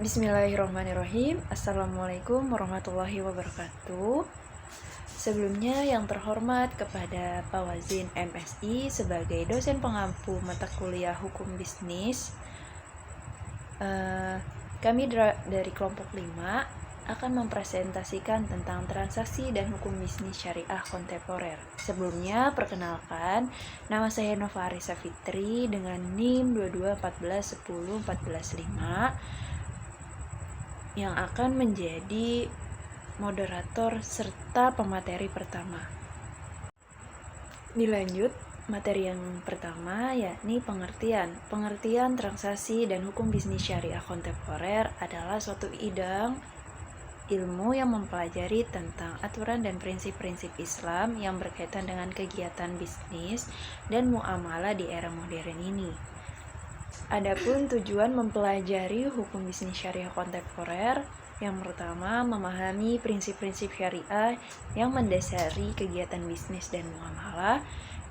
Bismillahirrahmanirrahim. Assalamualaikum warahmatullahi wabarakatuh. Sebelumnya yang terhormat kepada Pak Wazin MSI sebagai dosen pengampu mata kuliah Hukum Bisnis, kami dari kelompok 5 akan mempresentasikan tentang transaksi dan hukum bisnis syariah kontemporer. Sebelumnya, perkenalkan, nama saya Nova Arisa Fitri dengan NIM 221414145 yang akan menjadi moderator serta pemateri pertama. Dilanjut, materi yang pertama yakni pengertian. Pengertian transaksi dan hukum bisnis syariah kontemporer adalah suatu ilmu yang mempelajari tentang aturan dan prinsip-prinsip Islam yang berkaitan dengan kegiatan bisnis dan muamalah di era modern ini. Adapun tujuan mempelajari hukum bisnis syariah kontemporer, yang pertama, memahami prinsip-prinsip syariah yang mendasari kegiatan bisnis dan muamalah.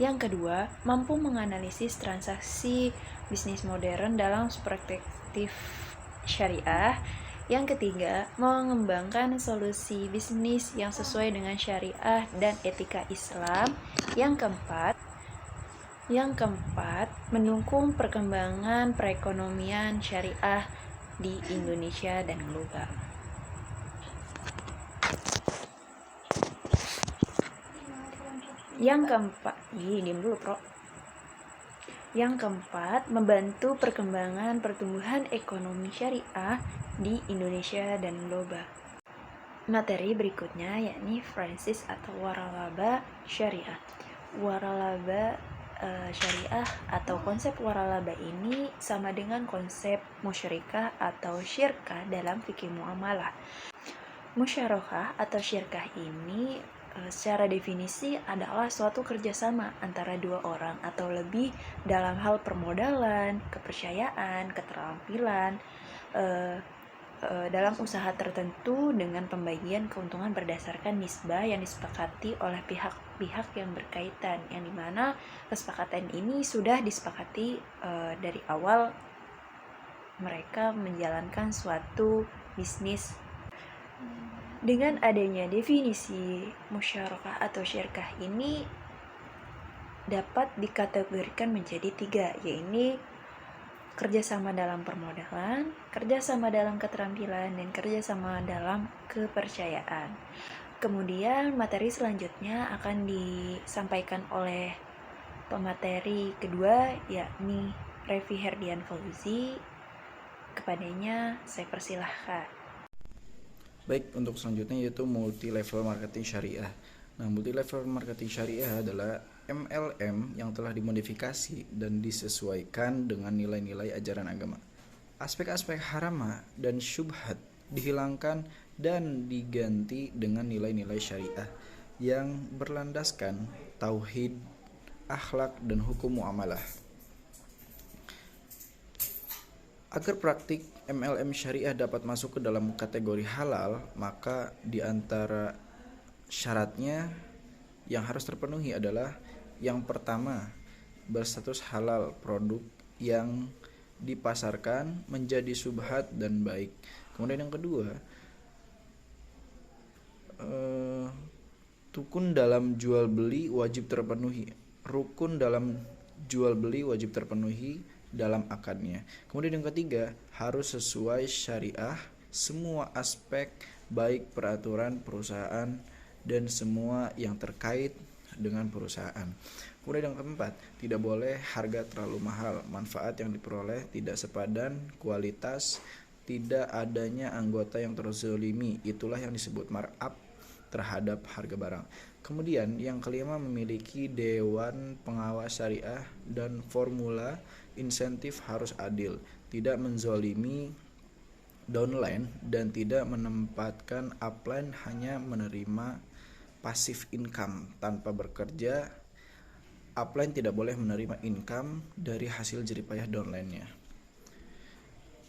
Yang kedua, mampu menganalisis transaksi bisnis modern dalam perspektif syariah. Yang ketiga, mengembangkan solusi bisnis yang sesuai dengan syariah dan etika Islam. Yang keempat, mendukung perkembangan perekonomian syariah di Indonesia dan global. Yang keempat, membantu perkembangan pertumbuhan ekonomi syariah di Indonesia dan global. Materi berikutnya yakni Fransis atau waralaba syariah. Waralaba syariah atau konsep waralaba ini sama dengan konsep musyrikah atau syirkah dalam fikih muamalah. Musyarakah atau syirkah ini secara definisi adalah suatu kerjasama antara dua orang atau lebih dalam hal permodalan, kepercayaan, keterampilan dalam usaha tertentu dengan pembagian keuntungan berdasarkan nisbah yang disepakati oleh pihak-pihak yang berkaitan, yang dimana kesepakatan ini sudah disepakati dari awal mereka menjalankan suatu bisnis. Dengan adanya definisi musyarakah atau syirkah ini dapat dikategorikan menjadi 3, yaitu kerjasama dalam permodalan, kerjasama dalam keterampilan, dan kerjasama dalam kepercayaan. Kemudian materi selanjutnya akan disampaikan oleh pemateri kedua, yakni Revi Herdian Fauzi. Kepadanya saya persilahkan. Baik, untuk selanjutnya yaitu multi-level marketing syariah. Nah, multi-level marketing syariah adalah MLM yang telah dimodifikasi dan disesuaikan dengan nilai-nilai ajaran agama. Aspek-aspek harama dan syubhat dihilangkan dan diganti dengan nilai-nilai syariah yang berlandaskan tauhid, akhlak, dan hukum muamalah. Agar praktik MLM syariah dapat masuk ke dalam kategori halal, maka di antara syaratnya yang harus terpenuhi adalah yang pertama, berstatus halal produk yang dipasarkan menjadi subhat dan baik. Kemudian yang kedua, rukun dalam jual beli wajib terpenuhi dalam akadnya. Kemudian yang ketiga, harus sesuai syariah semua aspek baik peraturan perusahaan dan semua yang terkait dengan perusahaan. Kemudian yang keempat, tidak boleh harga terlalu mahal, manfaat yang diperoleh tidak sepadan, kualitas, tidak adanya anggota yang terzolimi, itulah yang disebut markup terhadap harga barang. Kemudian yang kelima, memiliki dewan pengawas syariah dan formula insentif harus adil, tidak menzolimi downline dan tidak menempatkan upline hanya menerima passive income tanpa bekerja. Upline tidak boleh menerima income dari hasil jeripayah downline-nya.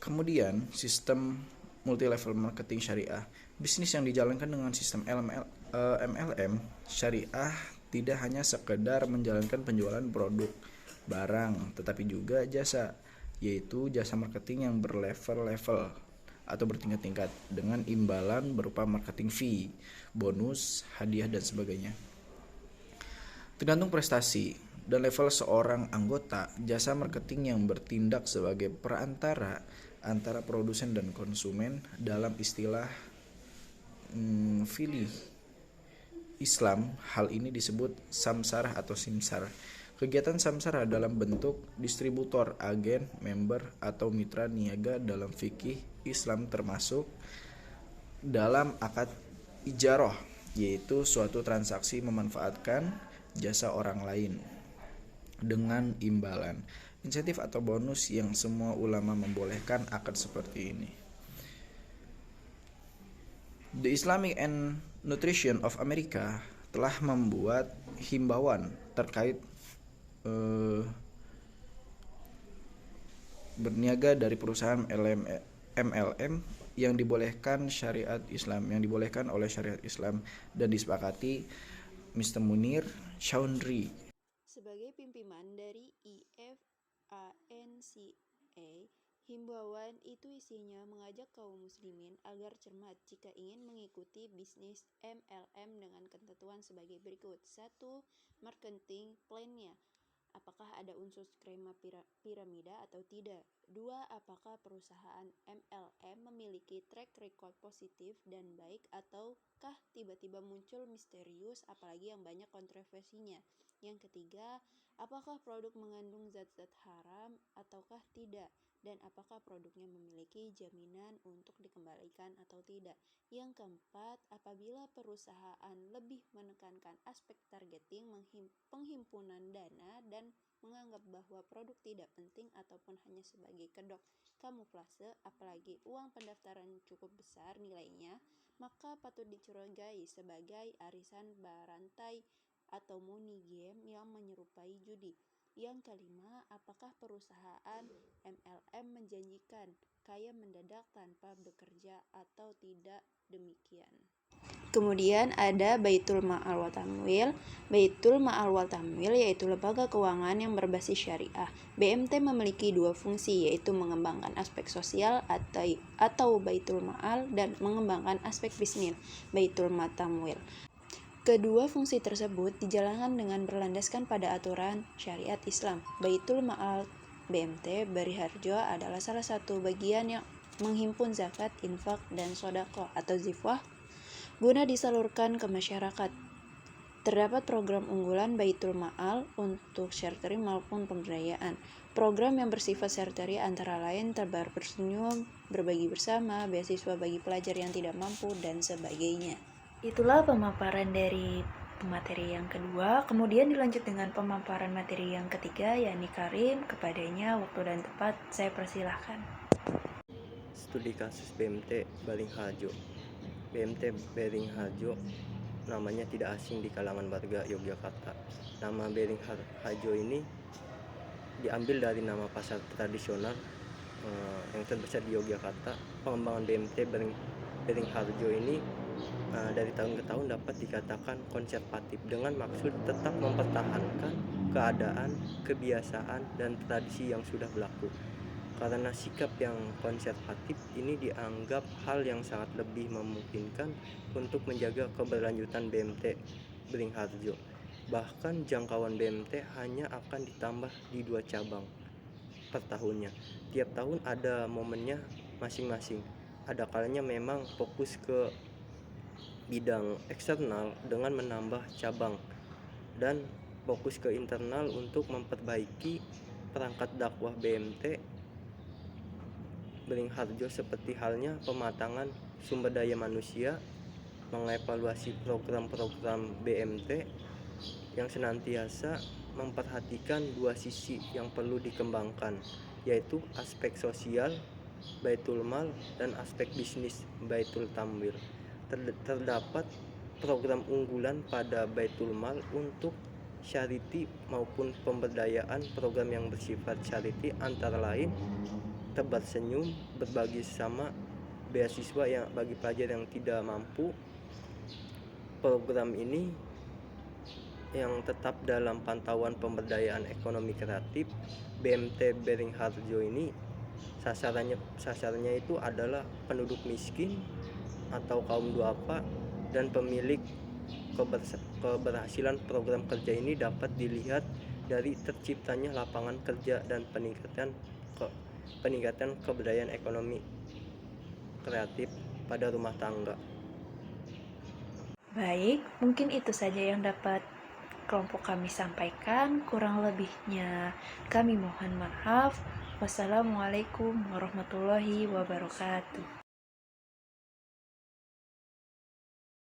Kemudian sistem multi-level marketing syariah. Bisnis yang dijalankan dengan sistem MLM syariah tidak hanya sekedar menjalankan penjualan produk, barang, tetapi juga jasa, yaitu jasa marketing yang berlevel-level atau bertingkat-tingkat dengan imbalan berupa marketing fee, bonus, hadiah, dan sebagainya. Tergantung prestasi dan level seorang anggota, jasa marketing yang bertindak sebagai perantara antara produsen dan konsumen dalam istilah fikih Islam, hal ini disebut samsarah atau simsar. Kegiatan samsara dalam bentuk distributor, agen, member, atau mitra niaga dalam fikih Islam termasuk dalam akad ijarah, yaitu suatu transaksi memanfaatkan jasa orang lain dengan imbalan, insentif atau bonus yang semua ulama membolehkan akad seperti ini. The Islamic and Nutrition of America telah membuat himbauan terkait berniaga dari perusahaan MLM yang dibolehkan oleh syariat Islam dan disepakati Mr. Munir Chaudhry Sebagai pimpinan dari IFANCA, himbauan itu isinya mengajak kaum muslimin agar cermat jika ingin mengikuti bisnis MLM dengan ketentuan sebagai berikut. 1. Marketing plan-nya. Apakah ada unsur skema piramida atau tidak? 2. Apakah perusahaan MLM memiliki track record positif dan baik ataukah tiba-tiba muncul misterius apalagi yang banyak kontroversinya? Yang ketiga, apakah produk mengandung zat-zat haram ataukah tidak? Dan apakah produknya memiliki jaminan untuk dikembalikan atau tidak? Yang keempat, apabila perusahaan lebih menekankan aspek targeting, penghimpunan dana, dan menganggap bahwa produk tidak penting ataupun hanya sebagai kedok kamuflase, apalagi uang pendaftaran cukup besar nilainya, maka patut dicurigai sebagai arisan barantai atau money game yang menyerupai judi. Yang kelima, apakah perusahaan MLM menjanjikan kaya mendadak tanpa bekerja atau tidak demikian? Kemudian ada Baitul Ma'al wa Tamwil. Baitul Ma'al wa Tamwil yaitu lembaga keuangan yang berbasis syariah. BMT memiliki dua fungsi, yaitu mengembangkan aspek sosial atau Baitul Ma'al dan mengembangkan aspek bisnis, Baitul Ma'al Tamwil. Kedua fungsi tersebut dijalankan dengan berlandaskan pada aturan syariat Islam. Baitul Ma'al BMT Beriharjo adalah salah satu bagian yang menghimpun zakat, infak, dan sodaqah atau zifwah guna disalurkan ke masyarakat. Terdapat program unggulan Baitul Ma'al untuk chartering maupun pemberdayaan. Program yang bersifat chartering antara lain tebar bersenyum, berbagi bersama, beasiswa bagi pelajar yang tidak mampu, dan sebagainya. Itulah pemaparan dari materi yang kedua. Kemudian dilanjut dengan pemaparan materi yang ketiga, yakni Karim. Kepadanya waktu dan tempat saya persilahkan. Studi kasus BMT Beringharjo. BMT Beringharjo namanya tidak asing di kalangan warga Yogyakarta. Nama Beringharjo ini diambil dari nama pasar tradisional yang terbesar di Yogyakarta. Pengembangan BMT Beringharjo ini dari tahun ke tahun dapat dikatakan konservatif dengan maksud tetap mempertahankan keadaan, kebiasaan, dan tradisi yang sudah berlaku. Karena sikap yang konservatif ini dianggap hal yang sangat lebih memungkinkan untuk menjaga keberlanjutan BMT Beringharjo. Bahkan jangkauan BMT hanya akan ditambah di 2 cabang per tahunnya. Tiap tahun ada momennya masing-masing. Ada kalanya memang fokus ke bidang eksternal dengan menambah cabang, dan fokus ke internal untuk memperbaiki perangkat dakwah BMT Beringharjo seperti halnya pematangan sumber daya manusia, mengevaluasi program-program BMT yang senantiasa memperhatikan dua sisi yang perlu dikembangkan, yaitu aspek sosial Baitul Mal dan aspek bisnis Baitul Tamwil. Terdapat program unggulan pada Baitul Mal untuk charity maupun pemberdayaan. Program yang bersifat charity antara lain tebar senyum, berbagi sama, beasiswa yang bagi pelajar yang tidak mampu. Program ini yang tetap dalam pantauan pemberdayaan ekonomi kreatif BMT Beringharjo ini Sasarannya itu adalah penduduk miskin atau kaum duafa, dan pemilik keberhasilan program kerja ini dapat dilihat dari terciptanya lapangan kerja dan peningkatan keberdayaan ekonomi kreatif pada rumah tangga. Baik, mungkin itu saja yang dapat kelompok kami sampaikan. Kurang lebihnya kami mohon maaf. Wassalamualaikum warahmatullahi wabarakatuh.